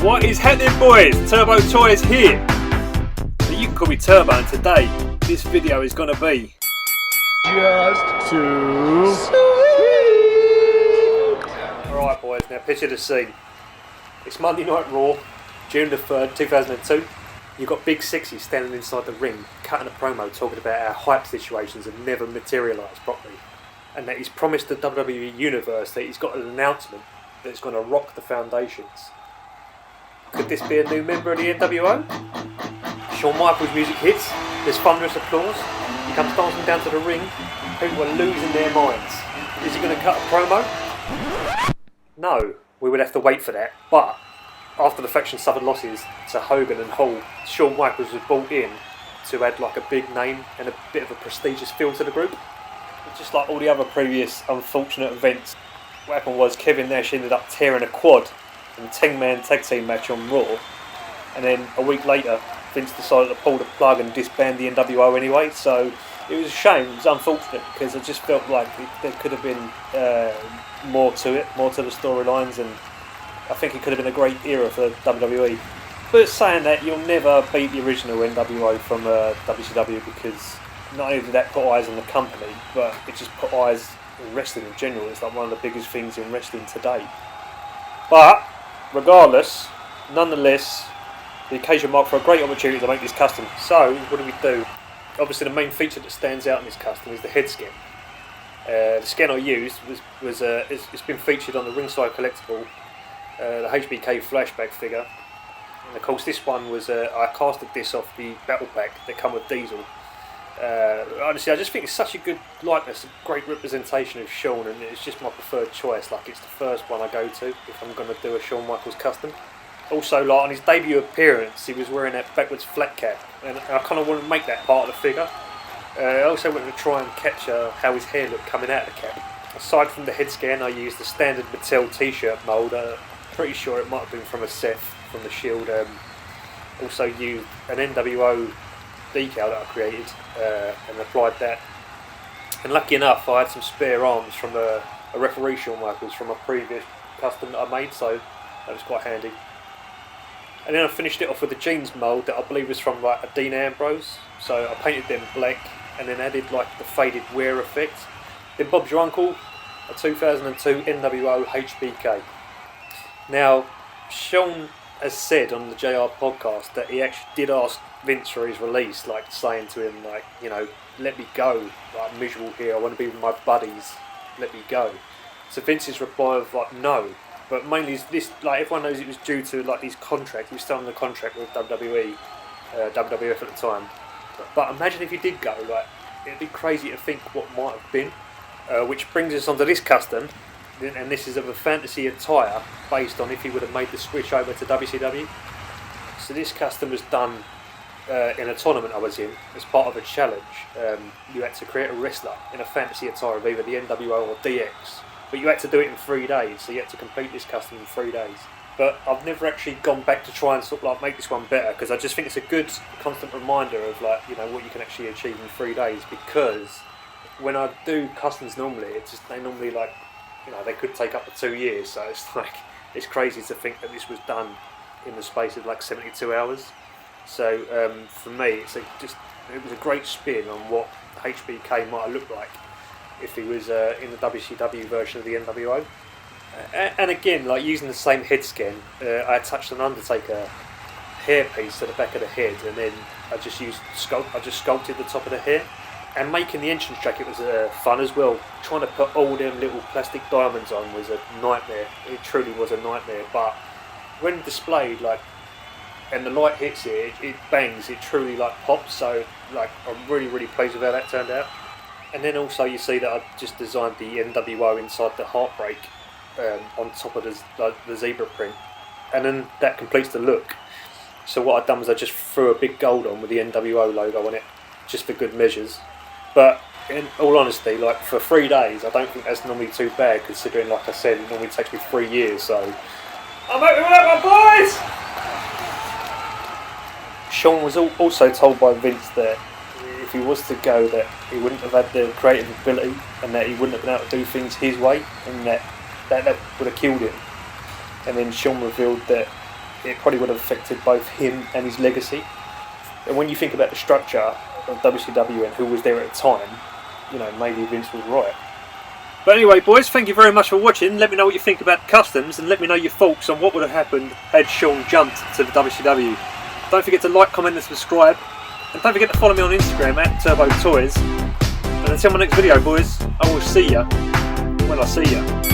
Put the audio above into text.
What is happening, boys? Turbo Toys here. So you can call me Turbo, and today this video is going to be just too sweet. Alright boys, now picture the scene. It's Monday Night Raw, June the 3rd, 2002. You've got Big Sexy standing inside the ring, cutting a promo talking about how hype situations have never materialised properly, and that he's promised the WWE Universe that he's got an announcement that's going to rock the foundations. Could this be a new member of the nWo? Shawn Michaels' music hits, there's thunderous applause, he comes dancing down to the ring, people are losing their minds. Is he going to cut a promo? No, we would have to wait for that, but after the faction suffered losses to Hogan and Hall, Shawn Michaels was brought in to add like a big name and a bit of a prestigious feel to the group. Just like all the other previous unfortunate events, what happened was Kevin Nash ended up tearing a quad in a 10-man tag team match on Raw, and then a week later Vince decided to pull the plug and disband the nWo anyway, so it was a shame, it was unfortunate, because I just felt like there could have been more to it, more to the storylines, and I think it could have been a great era for WWE. But saying that, you'll never beat the original nWo from WCW, because not only did that put eyes on the company, but it just put eyes in wrestling in general. It's like one of the biggest things in wrestling today. But regardless, nonetheless, the occasion marked for a great opportunity to make this custom. So what do? Obviously the main feature that stands out in this custom is the head scan. The scan I used it's been featured on the ringside collectible, the HBK flashback figure, and of course this one was I casted this off the battle pack that come with Diesel. Honestly, I just think it's such a good likeness, a great representation of Shawn, and it's just my preferred choice. Like, it's the first one I go to if I'm going to do a Shawn Michaels custom. Also, like on his debut appearance, he was wearing that backwards flat cap, and I kind of want to make that part of the figure. I also wanted to try and capture how his hair looked coming out of the cap. Aside from the head scan, I used the standard Mattel t-shirt mould. Pretty sure it might have been from a Seth from the Shield. Also used an nWo decal that I created and applied that. And lucky enough, I had some spare arms from a referee Shawn Michaels from a previous custom that I made, so that was quite handy. And then I finished it off with the jeans mould that I believe was from like a Dean Ambrose. So I painted them black and then added like the faded wear effect. Then Bob's Your Uncle, a 2002 nWo HBK. Now, Shawn has said on the JR podcast that he actually did ask Vince for his release, like saying to him, like, you know, let me go, like, I'm miserable here, I want to be with my buddies, let me go. So Vince's reply was like, no, but mainly this, like, everyone knows it was due to like his contract. He was still on the contract with WWE, WWF at the time. But imagine if he did go, like, it'd be crazy to think what might have been. Which brings us onto this custom, and this is of a fantasy attire based on if he would have made the switch over to WCW. So this custom was done in a tournament I was in as part of a challenge. You had to create a wrestler in a fantasy attire of either the nWo or DX, but you had to do it in 3 days, so you had to complete this custom in 3 days. But I've never actually gone back to try and sort of like make this one better, because I just think it's a good constant reminder of, like, you know, what you can actually achieve in 3 days. Because when I do customs normally, it's just, they normally, like, you know, they could take up to 2 years, so it's like, it's crazy to think that this was done in the space of like 72 hours. So for me, it was a great spin on what HBK might have looked like if he was in the WCW version of the nWo. And again, like, using the same head scan, I attached an Undertaker hairpiece to the back of the head, and then I just sculpted the top of the hair. And making the entrance jacket was fun as well. Trying to put all them little plastic diamonds on was a nightmare. It truly was a nightmare. But when displayed, like, and the light hits it, it bangs. It truly like pops. So, like, I'm really, really pleased with how that turned out. And then also you see that I just designed the nWo inside the heartbreak on top of the zebra print, and then that completes the look. So what I've done was I just threw a big gold on with the nWo logo on it, just for good measures. But in all honesty, like, for 3 days, I don't think that's normally too bad, considering, like I said, it normally takes me 3 years, so I'm happy with that, my boys! Shawn was also told by Vince that if he was to go, that he wouldn't have had the creative ability, and that he wouldn't have been able to do things his way, and that would have killed him. And then Shawn revealed that it probably would have affected both him and his legacy. And when you think about the structure of WCW and who was there at the time, you know, maybe Vince was right. But anyway, boys, thank you very much for watching. Let me know what you think about customs, and let me know your thoughts on what would have happened had Shawn jumped to the WCW. Don't forget to like, comment and subscribe. And don't forget to follow me on Instagram at Turbo Toys. And until my next video, boys, I will see ya when I see ya.